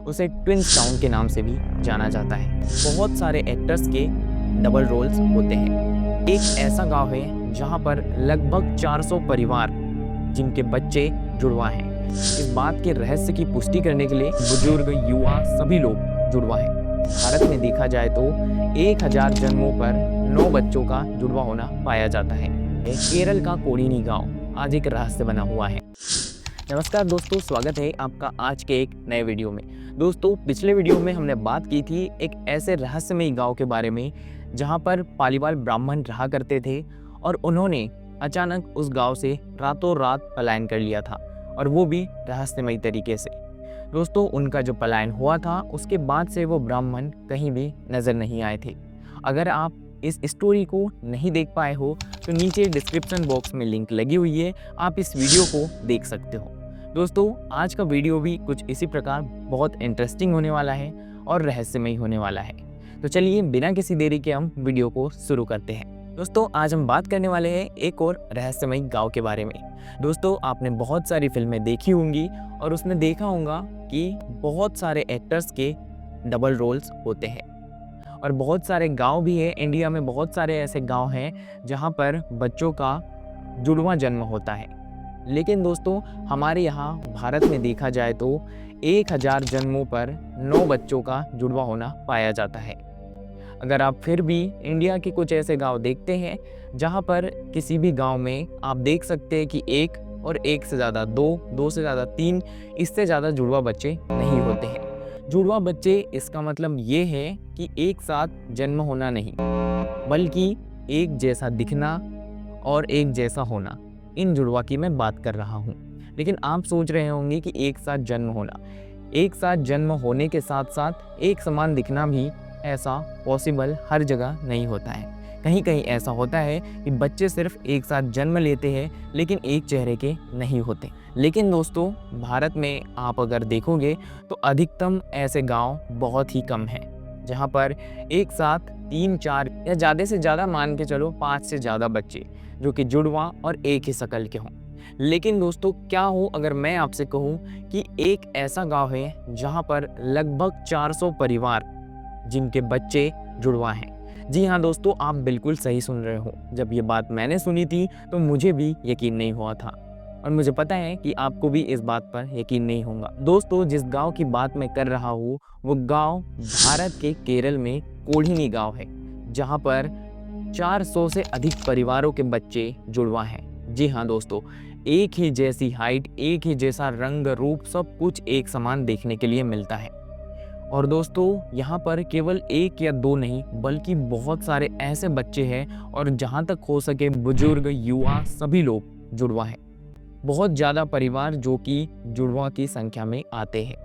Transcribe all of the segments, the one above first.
उसे twins town के नाम से भी जाना जाता है। बहुत सारे एक्टर्स के डबल रोल्स होते हैं। एक ऐसा गांव है जहां पर लगभग 400 परिवार जिनके बच्चे जुड़वा हैं। इस बात के रहस्य की पुष्टि करने के लिए बुजुर्ग, युवा सभी लोग जुड़वा हैं। भारत में देखा जाए तो 1000 जन्मों पर 9 बच्चों का जुड़वा होना पाया जाता है। केरल का कोडीनी गांव आज एक रहस्य बना हुआ है। नमस्कार दोस्तों, स्वागत है आपका आज के एक नए वीडियो में। दोस्तों, पिछले वीडियो में हमने बात की थी एक ऐसे रहस्यमयी गांव के बारे में जहां पर पालीवाल ब्राह्मण रहा करते थे और उन्होंने अचानक उस गांव से रातों रात पलायन कर लिया था, और वो भी रहस्यमयी तरीके से। दोस्तों, उनका जो पलायन हुआ था उसके बाद से वो ब्राह्मण कहीं भी नज़र नहीं आए थे। अगर आप इस स्टोरी को नहीं देख पाए हो तो नीचे डिस्क्रिप्शन बॉक्स में लिंक लगी हुई है, आप इस वीडियो को देख सकते हो। दोस्तों, आज का वीडियो भी कुछ इसी प्रकार बहुत इंटरेस्टिंग होने वाला है और रहस्यमयी होने वाला है। तो चलिए बिना किसी देरी के हम वीडियो को शुरू करते हैं। दोस्तों, आज हम बात करने वाले हैं एक और रहस्यमयी गांव के बारे में। दोस्तों, आपने बहुत सारी फिल्में देखी होंगी और उसने देखा होगा कि बहुत सारे एक्टर्स के डबल रोल्स होते हैं और बहुत सारे गांव भी है। इंडिया में बहुत सारे ऐसे गांव हैं जहां पर बच्चों का जुड़वा जन्म होता है। लेकिन दोस्तों, हमारे यहाँ भारत में देखा जाए तो 1000 जन्मों पर 9 बच्चों का जुड़वा होना पाया जाता है। अगर आप फिर भी इंडिया के कुछ ऐसे गांव देखते हैं जहां पर किसी भी गांव में आप देख सकते हैं कि एक और एक से ज़्यादा दो से ज़्यादा 3, इससे ज़्यादा जुड़वा बच्चे नहीं होते हैं। जुड़वा बच्चे इसका मतलब ये है कि एक साथ जन्म होना नहीं, बल्कि एक जैसा दिखना और एक जैसा होना, इन जुड़वा की मैं बात कर रहा हूँ। लेकिन आप सोच रहे होंगे कि एक साथ जन्म होना, एक साथ जन्म होने के साथ साथ एक समान दिखना भी ऐसा पॉसिबल हर जगह नहीं होता है। कहीं कहीं ऐसा होता है कि बच्चे सिर्फ एक साथ जन्म लेते हैं लेकिन एक चेहरे के नहीं होते। लेकिन दोस्तों, भारत में आप अगर देखोगे तो अधिकतम ऐसे गांव बहुत ही कम हैं जहां पर एक साथ 3, 4 या ज़्यादा से ज़्यादा मान के चलो 5 से ज़्यादा बच्चे जो कि जुड़वा और एक ही शक्ल के हों। लेकिन दोस्तों, क्या हो अगर मैं आपसे कहूँ कि एक ऐसा गांव है जहां पर लगभग 400 परिवार जिनके बच्चे जुड़वा हैं। जी हाँ दोस्तों, आप बिल्कुल सही सुन रहे हो। जब ये बात मैंने सुनी थी तो मुझे भी यकीन नहीं हुआ था, और मुझे पता है कि आपको भी इस बात पर यकीन नहीं होगा। दोस्तों, जिस गांव की बात मैं कर रहा हूँ वो गांव भारत के केरल में कोडीनी गांव है, जहां पर 400 से अधिक परिवारों के बच्चे जुड़वा हैं। जी हाँ दोस्तों, एक ही जैसी हाइट, एक ही जैसा रंग रूप, सब कुछ एक समान देखने के लिए मिलता है। और दोस्तों, यहाँ पर केवल 1 या 2 नहीं बल्कि बहुत सारे ऐसे बच्चे हैं, और जहाँ तक हो सके बुजुर्ग, युवा सभी लोग जुड़वा हैं। बहुत ज़्यादा परिवार जो कि जुड़वा की संख्या में आते हैं।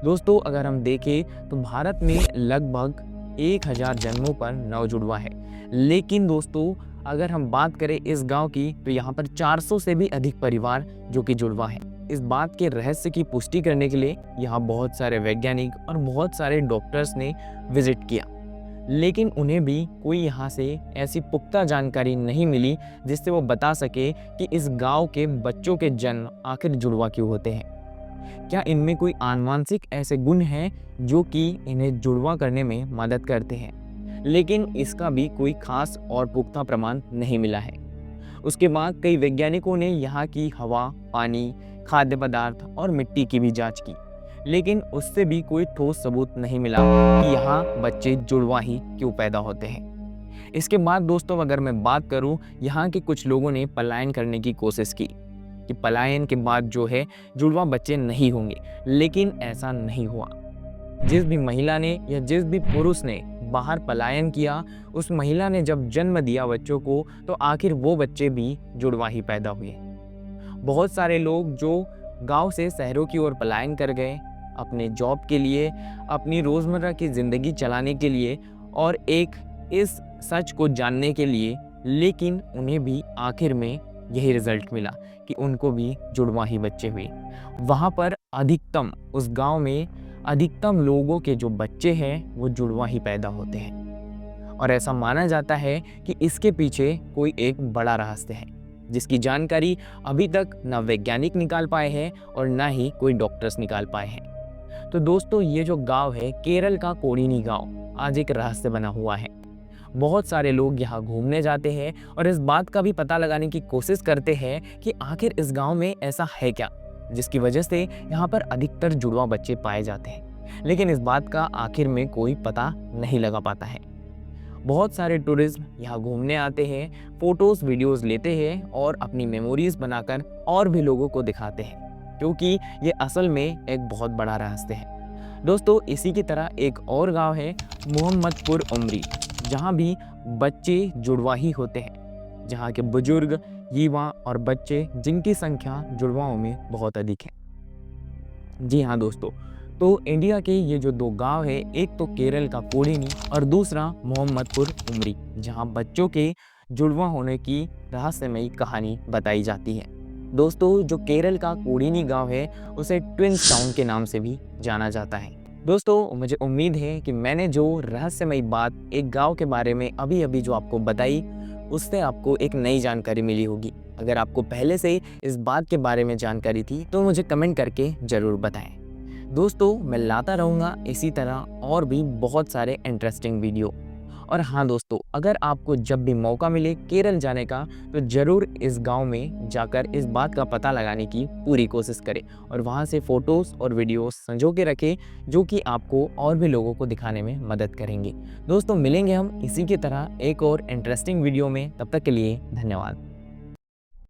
दोस्तों, अगर हम देखें तो भारत में लगभग 1000 जन्मों पर 9 जुड़वा है। लेकिन दोस्तों, अगर हम बात करें इस गांव की तो यहाँ पर 400 से भी अधिक परिवार जो कि जुड़वा है। इस बात के रहस्य की पुष्टि करने के लिए यहाँ बहुत सारे वैज्ञानिक और बहुत सारे डॉक्टर्स ने विजिट किया, लेकिन उन्हें भी कोई यहाँ से ऐसी पुख्ता जानकारी नहीं मिली जिससे वो बता सके कि इस गांव के बच्चों के जन्म आखिर जुड़वा क्यों होते हैं। क्या इनमें कोई आनुवंशिक ऐसे गुण हैं जो कि इन्हें जुड़वा करने में मदद करते हैं। लेकिन इसका भी कोई खास और पुख्ता प्रमाण नहीं मिला है। उसके बाद कई वैज्ञानिकों ने यहाँ की हवा, पानी, खाद्य पदार्थ और मिट्टी की भी जांच की, लेकिन उससे भी कोई ठोस सबूत नहीं मिला कि यहाँ बच्चे जुड़वा ही क्यों पैदा होते हैं। इसके बाद दोस्तों, अगर मैं बात करूँ, यहाँ के कुछ लोगों ने पलायन करने की कोशिश की कि पलायन के बाद जो है जुड़वा बच्चे नहीं होंगे, लेकिन ऐसा नहीं हुआ। जिस भी महिला ने या जिस भी पुरुष ने बाहर पलायन किया, उस महिला ने जब जन्म दिया बच्चों को, तो आखिर वो बच्चे भी जुड़वा ही पैदा हुए। बहुत सारे लोग जो गांव से शहरों की ओर पलायन कर गए अपने जॉब के लिए, अपनी रोज़मर्रा की ज़िंदगी चलाने के लिए और एक इस सच को जानने के लिए, लेकिन उन्हें भी आखिर में यही रिजल्ट मिला कि उनको भी जुड़वा ही बच्चे हुए। वहाँ पर अधिकतम, उस गांव में अधिकतम लोगों के जो बच्चे हैं वो जुड़वा ही पैदा होते हैं, और ऐसा माना जाता है कि इसके पीछे कोई एक बड़ा रहस्य है जिसकी जानकारी अभी तक ना वैज्ञानिक निकाल पाए हैं और ना ही कोई डॉक्टर्स निकाल पाए हैं। तो दोस्तों ये जो गांव है केरल का कोडीनी गांव आज एक रहस्य बना हुआ है। बहुत सारे लोग यहाँ घूमने जाते हैं और इस बात का भी पता लगाने की कोशिश करते हैं कि आखिर इस गांव में ऐसा है क्या जिसकी वजह से यहाँ पर अधिकतर जुड़वा बच्चे पाए जाते हैं, लेकिन इस बात का आखिर में कोई पता नहीं लगा पाता है। बहुत सारे टूरिस्ट यहाँ घूमने आते हैं, फोटोज वीडियोस लेते हैं और अपनी मेमोरीज बनाकर और भी लोगों को दिखाते हैं, क्योंकि ये असल में एक बहुत बड़ा रहस्य है। दोस्तों इसी की तरह एक और गांव है मोहम्मदपुर उमरी, जहाँ भी बच्चे जुड़वा ही होते हैं, जहाँ के बुजुर्ग, युवा और बच्चे जिनकी संख्या जुड़वाओं में बहुत अधिक है। जी हाँ दोस्तों, तो इंडिया के ये जो दो गांव है, एक तो केरल का कोडीनी और दूसरा मोहम्मदपुर उमरी, जहां बच्चों के जुड़वा होने की रहस्यमयी कहानी बताई जाती है। दोस्तों जो केरल का कोडीनी गांव है उसे ट्विंस टाउन के नाम से भी जाना जाता है। दोस्तों मुझे उम्मीद है कि मैंने जो रहस्यमयी बात एक गांव के बारे में अभी अभी जो आपको बताई, उससे आपको एक नई जानकारी मिली होगी। अगर आपको पहले से इस बात के बारे में जानकारी थी तो मुझे कमेंट करके ज़रूर बताएं। दोस्तों मैं लाता रहूँगा इसी तरह और भी बहुत सारे इंटरेस्टिंग वीडियो। और हाँ दोस्तों, अगर आपको जब भी मौका मिले केरल जाने का तो ज़रूर इस गांव में जाकर इस बात का पता लगाने की पूरी कोशिश करें और वहाँ से फ़ोटोज़ और वीडियोस संजो के रखें, जो कि आपको और भी लोगों को दिखाने में मदद करेंगे। दोस्तों मिलेंगे हम इसी की तरह एक और इंटरेस्टिंग वीडियो में, तब तक के लिए धन्यवाद।